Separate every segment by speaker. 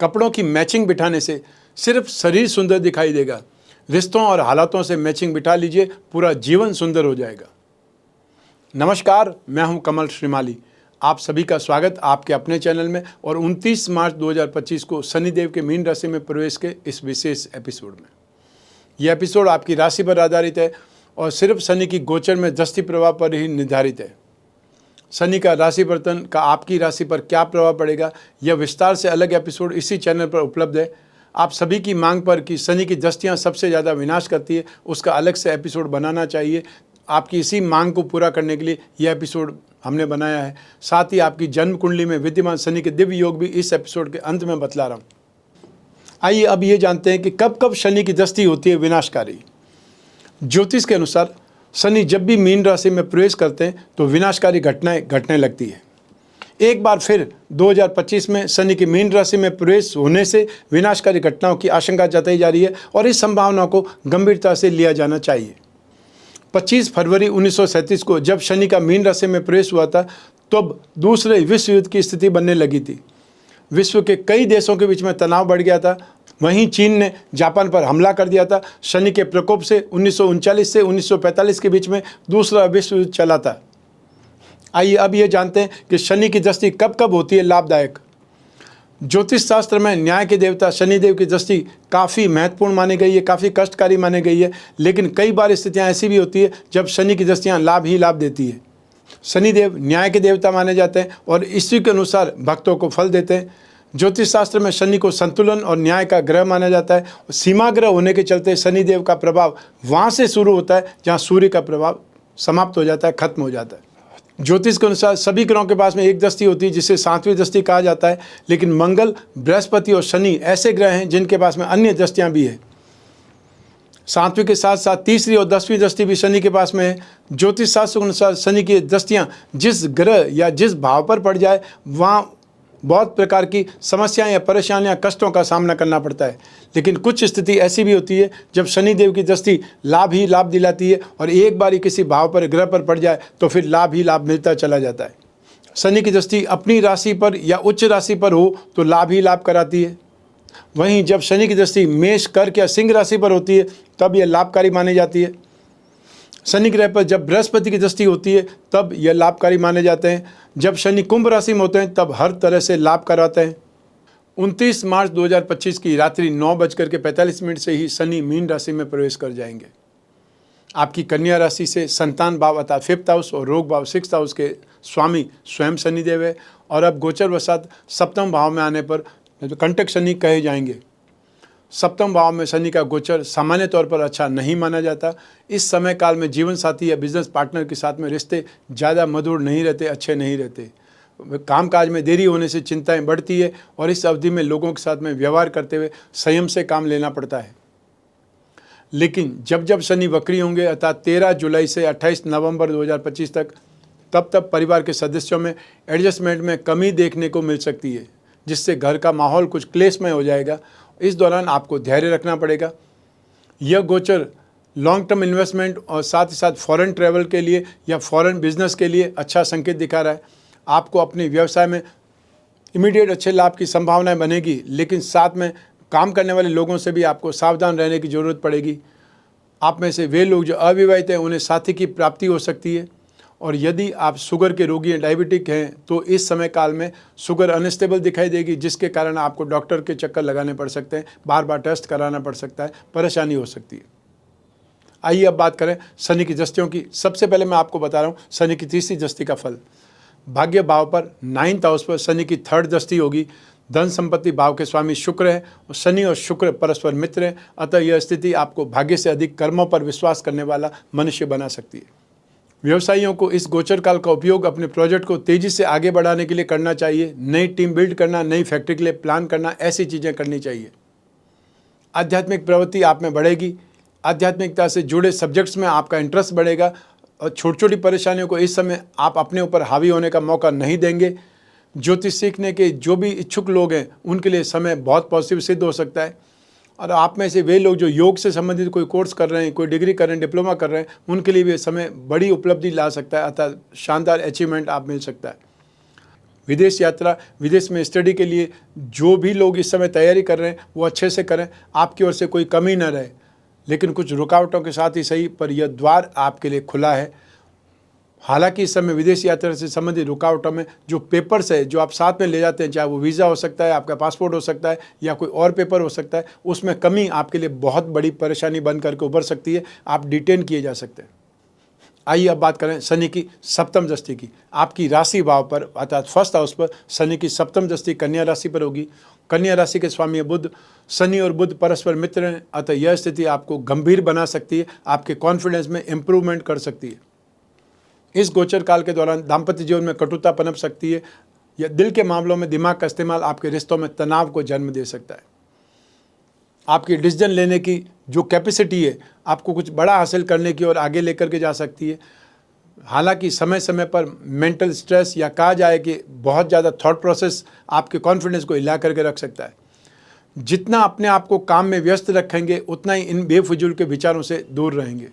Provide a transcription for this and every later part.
Speaker 1: कपड़ों की मैचिंग बिठाने से सिर्फ शरीर सुंदर दिखाई देगा, रिश्तों और हालातों से मैचिंग बिठा लीजिए, पूरा जीवन सुंदर हो जाएगा। नमस्कार, मैं हूं कमल श्रीमाली। आप सभी का स्वागत आपके अपने चैनल में और 29 मार्च 2025 को शनिदेव के मीन राशि में प्रवेश के इस विशेष एपिसोड में। यह एपिसोड आपकी राशि पर आधारित है और सिर्फ शनि की गोचर में दृष्टि प्रभाव पर ही निर्धारित है। शनि का राशि परिवर्तन का आपकी राशि पर क्या प्रभाव पड़ेगा, यह विस्तार से अलग एपिसोड इसी चैनल पर उपलब्ध है। आप सभी की मांग पर कि शनि की दृष्टियां सबसे ज़्यादा विनाश करती है, उसका अलग से एपिसोड बनाना चाहिए। आपकी इसी मांग को पूरा करने के लिए यह एपिसोड हमने बनाया है। साथ ही आपकी जन्म कुंडली में विद्यमान शनि के दिव्य योग भी इस एपिसोड के अंत में बतला रहा हूँ। आइए अब ये जानते हैं कि कब कब शनि की दृष्टि होती है विनाशकारी। ज्योतिष के अनुसार शनि जब भी मीन राशि में प्रवेश करते हैं तो विनाशकारी घटनाएं घटने लगती है। एक बार फिर 2025 में शनि की मीन राशि में प्रवेश होने से विनाशकारी घटनाओं की आशंका जताई जा रही है और इस संभावना को गंभीरता से लिया जाना चाहिए। 25 फरवरी 1937 को जब शनि का मीन राशि में प्रवेश हुआ था तब दूसरे विश्व युद्ध की स्थिति बनने लगी थी। विश्व के कई देशों के बीच में तनाव बढ़ गया था। वहीं चीन ने जापान पर हमला कर दिया था। शनि के प्रकोप से 1939 से 1945 के बीच में दूसरा विश्व युद्ध चला था। आइए अब ये जानते हैं कि शनि की दृष्टि कब कब होती है लाभदायक। ज्योतिष शास्त्र में न्याय के देवता शनिदेव की दृष्टि काफ़ी महत्वपूर्ण मानी गई है, काफ़ी कष्टकारी मानी गई है। लेकिन कई बार स्थितियाँ ऐसी भी होती है जब शनि की दृष्टियाँ लाभ ही लाभ देती है। शनिदेव न्याय के देवता माने जाते हैं और इसी के अनुसार भक्तों को फल देते हैं। ज्योतिष शास्त्र में शनि को संतुलन और न्याय का ग्रह माना जाता है। सीमा ग्रह होने के चलते शनिदेव का प्रभाव वहाँ से शुरू होता है जहाँ सूर्य का प्रभाव समाप्त हो जाता है, खत्म हो जाता है। ज्योतिष के अनुसार सभी ग्रहों के पास में एक दृष्टि होती है जिसे सातवीं दृष्टि कहा जाता है। लेकिन मंगल, बृहस्पति और शनि ऐसे ग्रह हैं जिनके पास में अन्य दृष्टियाँ भी है। सातवीं के साथ साथ तीसरी और 10वीं दृष्टि भी शनि के पास में है। ज्योतिष शास्त्र के अनुसार शनि की दृष्टियाँ जिस ग्रह या जिस भाव पर पड़ जाए वहाँ बहुत प्रकार की समस्याएं या परेशानियां, कष्टों का सामना करना पड़ता है। लेकिन कुछ स्थिति ऐसी भी होती है जब शनिदेव की दृष्टि लाभ ही लाभ दिलाती है और एक बार ही किसी भाव पर, ग्रह पर पड़ जाए तो फिर लाभ ही लाभ मिलता चला जाता है। शनि की दृष्टि अपनी राशि पर या उच्च राशि पर हो तो लाभ ही लाभ कराती है। वहीं जब शनि की दृष्टि मेष, कर्क या सिंह राशि पर होती है तब यह लाभकारी मानी जाती है। शनि ग्रह पर जब बृहस्पति की दृष्टि होती है तब यह लाभकारी माने जाते हैं। जब शनि कुंभ राशि में होते हैं तब हर तरह से लाभ कराते हैं। 29 मार्च 2025 की रात्रि 9:45 से ही शनि मीन राशि में प्रवेश कर जाएंगे। आपकी कन्या राशि से संतान भाव अर्थात 5th हाउस और रोग भाव 6th हाउस के स्वामी स्वयं शनिदेव है और अब गोचर वसात सप्तम भाव में आने पर कंटक शनि कहे जाएंगे। सप्तम भाव में शनि का गोचर सामान्य तौर पर अच्छा नहीं माना जाता। इस समय काल में जीवन साथी या बिजनेस पार्टनर के साथ में रिश्ते ज़्यादा मधुर नहीं रहते, अच्छे नहीं रहते। कामकाज में देरी होने से चिंताएं बढ़ती है और इस अवधि में लोगों के साथ में व्यवहार करते हुए संयम से काम लेना पड़ता है। लेकिन जब जब शनि वक्री होंगे अर्थात 13 जुलाई से 28 नवंबर 2025 तक, तब परिवार के सदस्यों में एडजस्टमेंट में कमी देखने को मिल सकती है, जिससे घर का माहौल कुछ क्लेशमय हो जाएगा। इस दौरान आपको धैर्य रखना पड़ेगा। यह गोचर लॉन्ग टर्म इन्वेस्टमेंट और साथ ही साथ फॉरेन ट्रैवल के लिए या फॉरेन बिजनेस के लिए अच्छा संकेत दिखा रहा है। आपको अपने व्यवसाय में इमीडिएट अच्छे लाभ की संभावनाएं बनेगी, लेकिन साथ में काम करने वाले लोगों से भी आपको सावधान रहने की ज़रूरत पड़ेगी। आप में से वे लोग जो अविवाहित हैं उन्हें साथी की प्राप्ति हो सकती है और यदि आप शुगर के रोगी हैं, डायबिटिक हैं, तो इस समय काल में शुगर अनस्टेबल दिखाई देगी, जिसके कारण आपको डॉक्टर के चक्कर लगाने पड़ सकते हैं, बार बार टेस्ट कराना पड़ सकता है, परेशानी हो सकती है। आइए अब बात करें शनि की दृष्टियों की। सबसे पहले मैं आपको बता रहा हूँ शनि की तीसरी दृष्टि का फल। भाग्य भाव पर 9th हाउस पर शनि की 3rd दृष्टि होगी। धन संपत्ति भाव के स्वामी शुक्र है और शनि और शुक्र परस्पर मित्र हैं। अतः यह स्थिति आपको भाग्य से अधिक कर्मों पर विश्वास करने वाला मनुष्य बना सकती है। व्यवसायियों को इस गोचर काल का उपयोग अपने प्रोजेक्ट को तेज़ी से आगे बढ़ाने के लिए करना चाहिए। नई टीम बिल्ड करना, नई फैक्ट्री के लिए प्लान करना, ऐसी चीज़ें करनी चाहिए। आध्यात्मिक प्रवृत्ति आप में बढ़ेगी। आध्यात्मिकता से जुड़े सब्जेक्ट्स में आपका इंटरेस्ट बढ़ेगा और छोटी छोटी परेशानियों को इस समय आप अपने ऊपर हावी होने का मौका नहीं देंगे। ज्योतिष सीखने के जो भी इच्छुक लोग हैं उनके लिए समय बहुत पॉजिटिव सिद्ध हो सकता है। और आप में से वे लोग जो योग से संबंधित कोई कोर्स कर रहे हैं, कोई डिग्री कर रहे हैं, डिप्लोमा कर रहे हैं, उनके लिए भी समय बड़ी उपलब्धि ला सकता है, अर्थात शानदार अचीवमेंट आप मिल सकता है। विदेश यात्रा, विदेश में स्टडी के लिए जो भी लोग इस समय तैयारी कर रहे हैं वो अच्छे से करें, आपकी ओर से कोई कमी न रहे। लेकिन कुछ रुकावटों के साथ ही सही, पर यह द्वार आपके लिए खुला है। हालांकि इस समय विदेश यात्रा से संबंधित रुकावटों में जो पेपर्स है जो आप साथ में ले जाते हैं, चाहे वो वीज़ा हो सकता है, आपका पासपोर्ट हो सकता है या कोई और पेपर हो सकता है, उसमें कमी आपके लिए बहुत बड़ी परेशानी बन करके उभर सकती है, आप डिटेन किए जा सकते हैं। आइए अब बात करें शनि की सप्तम दृष्टि की। आपकी राशि भाव पर अर्थात फर्स्ट हाउस पर शनि की सप्तम दृष्टि कन्या राशि पर होगी। कन्या राशि के स्वामी बुध, शनि और बुध परस्पर मित्र हैं, अतः यह स्थिति आपको गंभीर बना सकती है, आपके कॉन्फिडेंस में इम्प्रूवमेंट कर सकती है। इस गोचर काल के दौरान दाम्पत्य जीवन में कटुता पनप सकती है, या दिल के मामलों में दिमाग का इस्तेमाल आपके रिश्तों में तनाव को जन्म दे सकता है। आपकी डिसीजन लेने की जो कैपेसिटी है आपको कुछ बड़ा हासिल करने की और आगे लेकर के जा सकती है। हालांकि समय समय पर मेंटल स्ट्रेस या कहा जाए कि बहुत ज़्यादा थॉट प्रोसेस आपके कॉन्फिडेंस को हिला करके रख सकता है। जितना अपने आप को काम में व्यस्त रखेंगे उतना ही इन बेफिजूल के विचारों से दूर रहेंगे।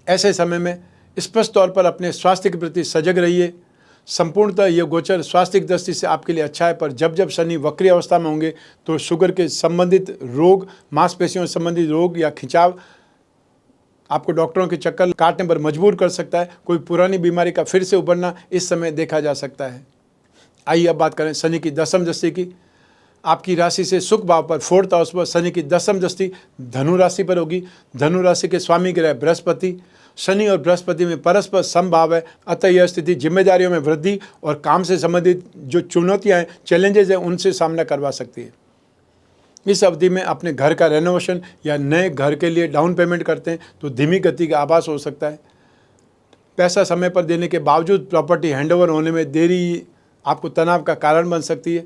Speaker 1: ऐसे समय में स्पष्ट तौर पर अपने स्वास्थ्य के प्रति सजग रहिए। संपूर्णतः यह गोचर स्वास्थ्य की दृष्टि से आपके लिए अच्छा है, पर जब जब शनि वक्री अवस्था में होंगे तो शुगर के संबंधित रोग, मांसपेशियों से संबंधित रोग या खिंचाव आपको डॉक्टरों के चक्कर काटने पर मजबूर कर सकता है। कोई पुरानी बीमारी का फिर से उभरना इस समय देखा जा सकता है। आइए अब बात करें शनि की दशम दृष्टि की। आपकी राशि से सुख भाव पर फोर्थ हाउस पर शनि की दशम दृष्टि धनु राशि पर होगी। धनु राशि के स्वामी ग्रह बृहस्पति, शनि और बृहस्पति में परस्पर समभाव है, अतः यह स्थिति जिम्मेदारियों में वृद्धि और काम से संबंधित जो चुनौतियां हैं, चैलेंजेस हैं, उनसे सामना करवा सकती है। इस अवधि में अपने घर का रेनोवेशन या नए घर के लिए डाउन पेमेंट करते हैं तो धीमी गति का आभास हो सकता है। पैसा समय पर देने के बावजूद प्रॉपर्टी हैंडओवर होने में देरी आपको तनाव का कारण बन सकती है।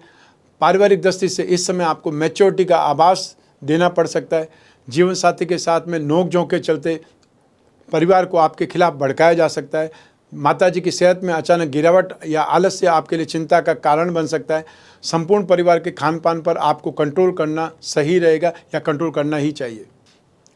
Speaker 1: पारिवारिक दृष्टि से इस समय आपको मैच्योरिटी का आभास देना पड़ सकता है। जीवन साथी के साथ में नोक झोंक के चलते परिवार को आपके खिलाफ भड़काया जा सकता है। माताजी की सेहत में अचानक गिरावट या आलस्य आपके लिए चिंता का कारण बन सकता है। संपूर्ण परिवार के खान पान पर आपको कंट्रोल करना सही रहेगा या कंट्रोल करना ही चाहिए।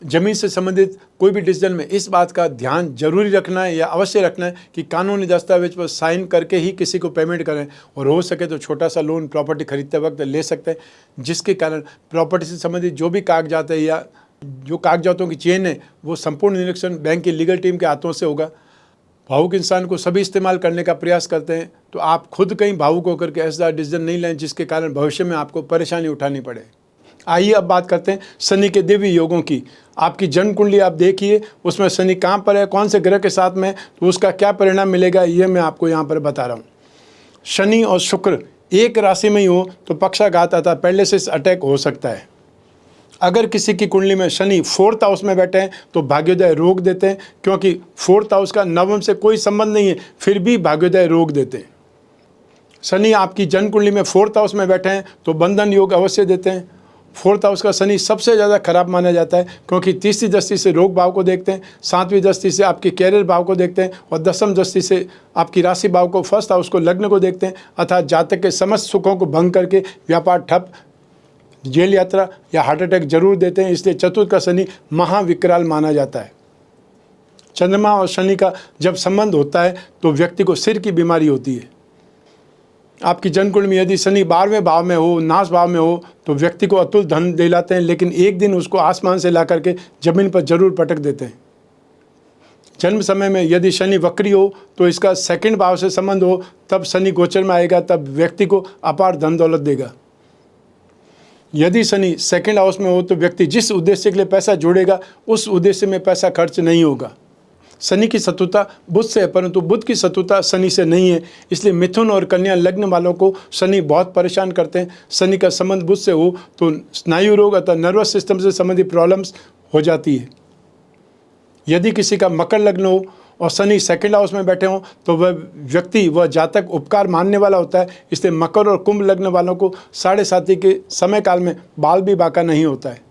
Speaker 1: जमीन से संबंधित कोई भी डिसीजन में इस बात का ध्यान जरूरी रखना है या अवश्य रखना है कि कानूनी दस्तावेज पर साइन करके ही किसी को पेमेंट करें, और हो सके तो छोटा सा लोन प्रॉपर्टी खरीदते वक्त ले सकते हैं, जिसके कारण प्रॉपर्टी से संबंधित जो भी कागजात है या जो कागजातों की चेन है वो संपूर्ण निरीक्षण बैंक की लीगल टीम के हाथों से होगा। भावुक इंसान को सभी इस्तेमाल करने का प्रयास करते हैं, तो आप खुद कहीं भावुक होकर के ऐसा डिसीजन नहीं लें जिसके कारण भविष्य में आपको परेशानी उठानी पड़े। आइए अब बात करते हैं शनि के दिव्य योगों की। आपकी जन्म कुंडली आप देखिए, उसमें शनि कहाँ पर है, कौन से ग्रह के साथ में, तो उसका क्या परिणाम मिलेगा ये मैं आपको यहाँ पर बता रहा हूँ। शनि और शुक्र एक राशि में ही हो तो पक्षाघात अर्थात पैरालिसिस अटैक हो सकता है। अगर किसी की कुंडली में शनि फोर्थ हाउस में बैठे हैं तो भाग्योदय रोग देते हैं, क्योंकि फोर्थ हाउस का नवम से कोई संबंध नहीं है, फिर भी भाग्योदय रोग देते हैं। शनि आपकी जन्म कुंडली में फोर्थ हाउस में बैठे हैं तो बंधन योग अवश्य देते हैं। फोर्थ हाउस का शनि सबसे ज़्यादा खराब माना जाता है, क्योंकि तीसरी दृष्टि से रोग भाव को देखते हैं, सातवीं दृष्टि से आपके कैरियर भाव को देखते हैं, और दसम दृष्टि से आपकी राशि भाव को, फर्स्ट हाउस को, लग्न को देखते हैं। अर्थात जातक के समस्त सुखों को भंग करके व्यापार ठप, जेल यात्रा या हार्ट अटैक जरूर देते हैं। इसलिए चतुर्थ का शनि महाविकराल माना जाता है। चंद्रमा और शनि का जब संबंध होता है तो व्यक्ति को सिर की बीमारी होती है। आपकी जन्म कुंडली में यदि शनि 12वें भाव में हो, नाश भाव में हो, तो व्यक्ति को अतुल धन दिलाते हैं, लेकिन एक दिन उसको आसमान से ला करके जमीन पर जरूर पटक देते हैं। जन्म समय में यदि शनि वक्री हो तो इसका सेकंड भाव से संबंध हो, तब शनि गोचर में आएगा, तब व्यक्ति को अपार धन दौलत देगा। यदि शनि सेकंड हाउस में हो तो व्यक्ति जिस उद्देश्य के लिए पैसा जोड़ेगा उस उद्देश्य में पैसा खर्च नहीं होगा। शनि की शत्रुता बुध से है, परंतु बुध की शत्रुता शनि से नहीं है, इसलिए मिथुन और कन्या लग्न वालों को शनि बहुत परेशान करते हैं। शनि का संबंध बुध से हो तो स्नायु रोग अथवा नर्वस सिस्टम से संबंधित प्रॉब्लम्स हो जाती है। यदि किसी का मकर लग्न हो और शनि सेकंड हाउस में बैठे हों तो वह जातक उपकार मानने वाला होता है, इसलिए मकर और कुंभ लग्न वालों को 7.5 के समय काल में बाल भी बाका नहीं होता है।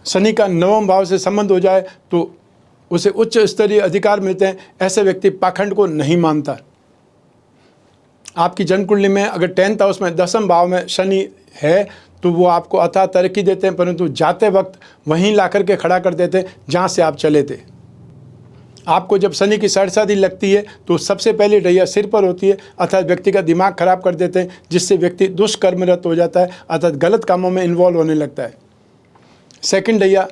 Speaker 1: शनि का नवम भाव से संबंध हो जाए तो उसे उच्च स्तरीय अधिकार मिलते हैं। ऐसे व्यक्ति पाखंड को नहीं मानता। आपकी जन्म कुंडली में अगर 10th हाउस में दसम भाव में शनि है तो वो आपको अथाह तरक्की देते हैं, परंतु जाते वक्त वहीं ला करके खड़ा कर देते हैं जहाँ से आप चले थे। आपको जब शनि की सरसादी लगती है तो सबसे पहले ढैया सिर पर होती है, अर्थात व्यक्ति का दिमाग खराब कर देते हैं, जिससे व्यक्ति दुष्कर्मरत हो जाता है, अर्थात गलत कामों में इन्वॉल्व होने लगता है। सेकंड ढैया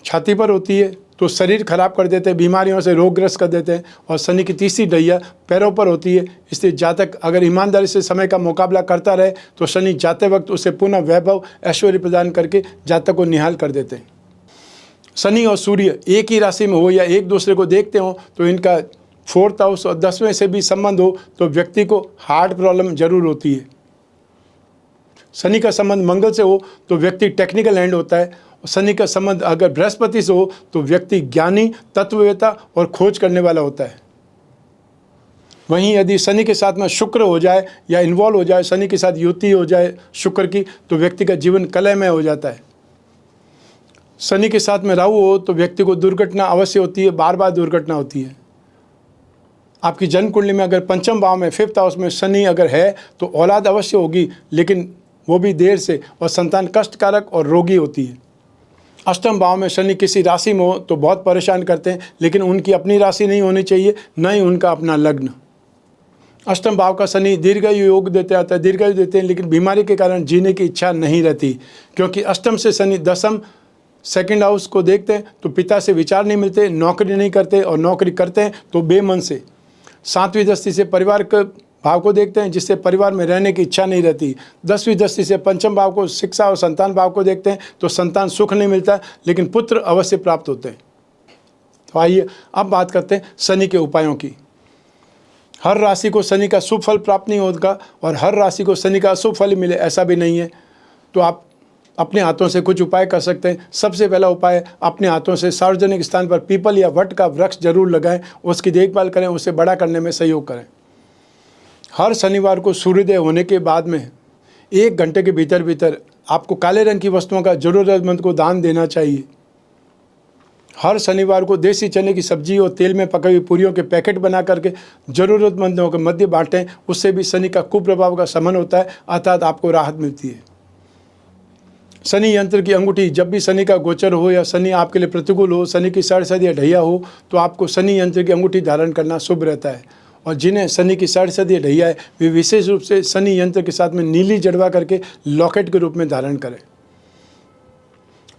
Speaker 1: छाती पर होती है तो शरीर खराब कर देते हैं, बीमारियों से रोगग्रस्त कर देते हैं। और शनि की तीसरी ढैया पैरों पर होती है, इसलिए जातक अगर ईमानदारी से समय का मुकाबला करता रहे तो शनि जाते वक्त उसे पुनः वैभव ऐश्वर्य प्रदान करके जातक को निहाल कर देते हैं। शनि और सूर्य एक ही राशि में हो या एक दूसरे को देखते हो तो इनका 4th हाउस और 10वें से भी संबंध हो तो व्यक्ति को हार्ट प्रॉब्लम जरूर होती है। शनि का संबंध मंगल से हो तो व्यक्ति टेक्निकल हैंड होता है। शनि का संबंध अगर बृहस्पति से हो तो व्यक्ति ज्ञानी, तत्ववेता और खोज करने वाला होता है। वहीं यदि शनि के साथ में शुक्र हो जाए या इन्वॉल्व हो जाए, शनि के साथ युति हो जाए शुक्र की, तो व्यक्ति का जीवन कलहमय हो जाता है। शनि के साथ में राहु हो तो व्यक्ति को दुर्घटना अवश्य होती है, बार बार दुर्घटना होती है। आपकी जन्म कुंडली में अगर पंचम भाव में 5th हाउस में शनि अगर है तो औलाद अवश्य होगी, लेकिन वो भी देर से, और संतान कष्टकारक और रोगी होती है। अष्टम भाव में शनि किसी राशि में हो तो बहुत परेशान करते हैं, लेकिन उनकी अपनी राशि नहीं होनी चाहिए, न ही उनका अपना लग्न। अष्टम भाव का शनि दीर्घायु योग देते आता है, दीर्घायु देते हैं, लेकिन बीमारी के कारण जीने की इच्छा नहीं रहती, क्योंकि अष्टम से शनि दसम 2nd हाउस को देखते हैं तो पिता से विचार नहीं मिलते, नौकरी नहीं करते, और नौकरी करते हैं तो बेमन से। 7वीं दृष्टि से परिवार के भाव को देखते हैं, जिससे परिवार में रहने की इच्छा नहीं रहती। 10वीं दृष्टि से पंचम भाव को, शिक्षा और संतान भाव को देखते हैं तो संतान सुख नहीं मिलता, लेकिन पुत्र अवश्य प्राप्त होते हैं। तो आइए अब बात करते हैं शनि के उपायों की। हर राशि को शनि का शुभ फल प्राप्त नहीं होगा और हर राशि को शनि का अशुभ फल मिले ऐसा भी नहीं है। तो आप अपने हाथों से कुछ उपाय कर सकते हैं। सबसे पहला उपाय, अपने हाथों से सार्वजनिक स्थान पर पीपल या वट का वृक्ष जरूर लगाएं, उसकी देखभाल करें, उसे बड़ा करने में सहयोग करें। हर शनिवार को सूर्योदय होने के बाद में 1 घंटे के भीतर भीतर आपको काले रंग की वस्तुओं का जरूरतमंद को दान देना चाहिए। हर शनिवार को देसी चने की सब्जी और तेल में पकाई हुई पूरियों के पैकेट बना करके जरूरतमंदों के मध्य बांटें, उससे भी शनि का कुप्रभाव का शमन होता है, अर्थात आपको राहत मिलती है। शनि यंत्र की अंगूठी, जब भी शनि का गोचर हो या शनि आपके लिए प्रतिकूल हो, शनि की सरसद या ढैया हो, तो आपको शनि यंत्र की अंगूठी धारण करना शुभ रहता है। और जिन्हें शनि की सरसद या ढैया है वे विशेष रूप से शनि यंत्र के साथ में नीली जड़वा करके लॉकेट के रूप में धारण करें।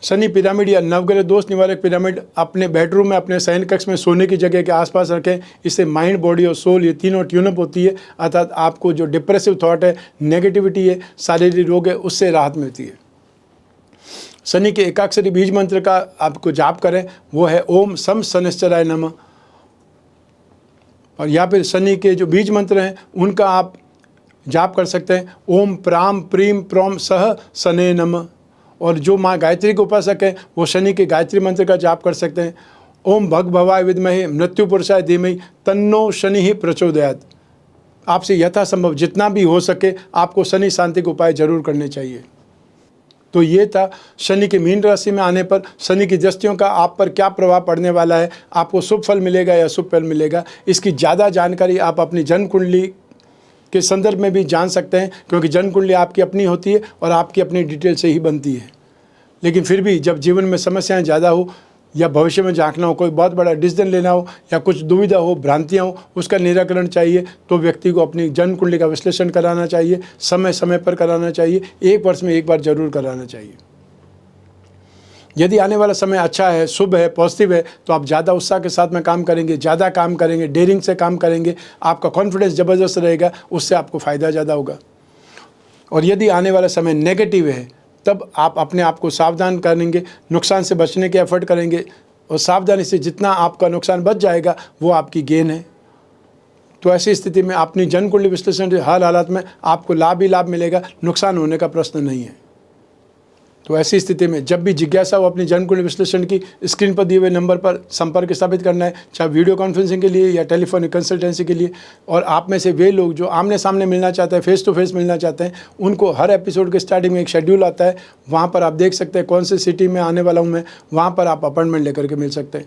Speaker 1: शनि पिरामिड या नवग्रह दोष निवारक पिरामिड अपने बेडरूम में, अपने शयन कक्ष में, सोने की जगह के आसपास रखें। इससे माइंड, बॉडी और सोल ये तीनों ट्यूनअप होती है, अर्थात आपको जो डिप्रेसिव थॉट है, नेगेटिविटी है, शारीरिक रोग है, उससे राहत मिलती है। शनि के एकाक्षरी बीज मंत्र का आपको जाप करें, वो है ओम सम शनिश्चराय नमः। और या फिर शनि के जो बीज मंत्र हैं उनका आप जाप कर सकते हैं, ओम प्राम प्रीम प्रोम सह शने नमः। और जो माँ गायत्री के उपासक हैं वो शनि के गायत्री मंत्र का जाप कर सकते हैं, ओम भग भवाय विद्महे मृत्यु पुरुषाय धीमहि तन्नो शनि ही प्रचोदयात्। आपसे यथासंभव जितना भी हो सके आपको शनि शांति के उपाय जरूर करने चाहिए। तो ये था शनि के मीन राशि में आने पर शनि की दृष्टियों का आप पर क्या प्रभाव पड़ने वाला है, आपको शुभ फल मिलेगा या शुभ फल मिलेगा। इसकी ज़्यादा जानकारी आप अपनी जन्म कुंडली के संदर्भ में भी जान सकते हैं, क्योंकि जन्म कुंडली आपकी अपनी होती है और आपकी अपनी डिटेल से ही बनती है। लेकिन फिर भी जब जीवन में समस्याएं ज़्यादा हो या भविष्य में झांकना हो, कोई बहुत बड़ा डिसीजन लेना हो या कुछ दुविधा हो, भ्रांतियाँ हो, उसका निराकरण चाहिए तो व्यक्ति को अपनी जन्म कुंडली का विश्लेषण कराना चाहिए, समय समय पर कराना चाहिए, 1 वर्ष में 1 बार जरूर कराना चाहिए। यदि आने वाला समय अच्छा है, शुभ है, पॉजिटिव है, तो आप ज़्यादा उत्साह के साथ में काम करेंगे, ज़्यादा काम करेंगे, डेयरिंग से काम करेंगे, आपका कॉन्फिडेंस ज़बरदस्त रहेगा, उससे आपको फ़ायदा ज़्यादा होगा। और यदि आने वाला समय नेगेटिव है तब आप अपने आप को सावधान करेंगे, नुकसान से बचने के एफर्ट करेंगे, और सावधानी से जितना आपका नुकसान बच जाएगा वो आपकी गेन है। तो ऐसी स्थिति में अपनी जन्म कुंडली विश्लेषण हर हालात में आपको लाभ ही लाभ मिलेगा, नुकसान होने का प्रश्न नहीं है। तो ऐसी स्थिति में जब भी जिज्ञासा हो अपनी जन्म कुंडली विश्लेषण की, स्क्रीन पर दिए हुए नंबर पर संपर्क स्थापित करना है, चाहे वीडियो कॉन्फ्रेंसिंग के लिए या टेलीफोनिक कंसल्टेंसी के लिए। और आप में से वे लोग जो आमने सामने मिलना चाहते हैं, फेस टू फेस मिलना चाहते हैं, उनको हर एपिसोड के स्टार्टिंग में एक शेड्यूल आता है, वहाँ पर आप देख सकते हैं कौन सी सिटी में आने वाला हूँ मैं, वहाँ पर आप अपॉइंटमेंट लेकर के मिल सकते हैं।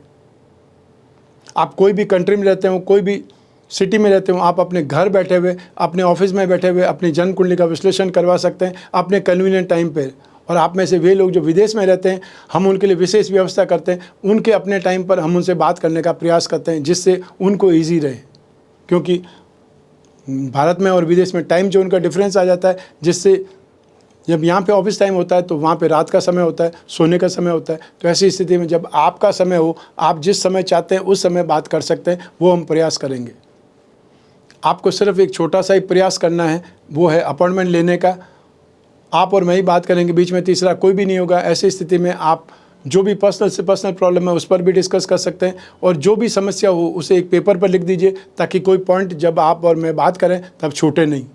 Speaker 1: आप कोई भी कंट्री में रहते हो, कोई भी सिटी में रहते हो, आप अपने घर बैठे हुए, अपने ऑफिस में बैठे हुए अपनी जन्म कुंडली का विश्लेषण करवा सकते हैं अपने कन्वीनियंट टाइम पर। और आप में से वे लोग जो विदेश में रहते हैं, हम उनके लिए विशेष व्यवस्था करते हैं। उनके अपने टाइम पर हम उनसे बात करने का प्रयास करते हैं, जिससे उनको ईजी रहे, क्योंकि भारत में और विदेश में टाइम जो उनका डिफरेंस आ जाता है, जिससे जब यहाँ पे ऑफिस टाइम होता है तो वहाँ पे रात का समय होता है, सोने का समय होता है। तो ऐसी स्थिति में जब आपका समय हो, आप जिस समय चाहते हैं उस समय बात कर सकते हैं, वो हम प्रयास करेंगे। आपको सिर्फ एक छोटा सा ही प्रयास करना है, वो है अपॉइंटमेंट लेने का। आप और मैं ही बात करेंगे, बीच में तीसरा कोई भी नहीं होगा। ऐसी स्थिति में आप जो भी पर्सनल से पर्सनल प्रॉब्लम है उस पर भी डिस्कस कर सकते हैं, और जो भी समस्या हो उसे एक पेपर पर लिख दीजिए, ताकि कोई पॉइंट जब आप और मैं बात करें तब छूटे नहीं।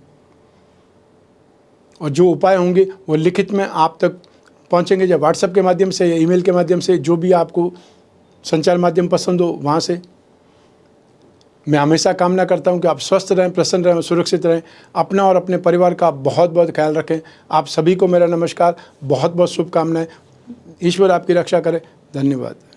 Speaker 1: और जो उपाय होंगे वो लिखित में आप तक पहुंचेंगे, जब व्हाट्सएप के माध्यम से या ईमेल के माध्यम से, जो भी आपको संचार माध्यम पसंद हो वहाँ से। मैं हमेशा कामना करता हूं कि आप स्वस्थ रहें, प्रसन्न रहें, सुरक्षित रहें। अपना और अपने परिवार का बहुत बहुत ख्याल रखें। आप सभी को मेरा नमस्कार, बहुत बहुत शुभकामनाएं। ईश्वर आपकी रक्षा करे। धन्यवाद।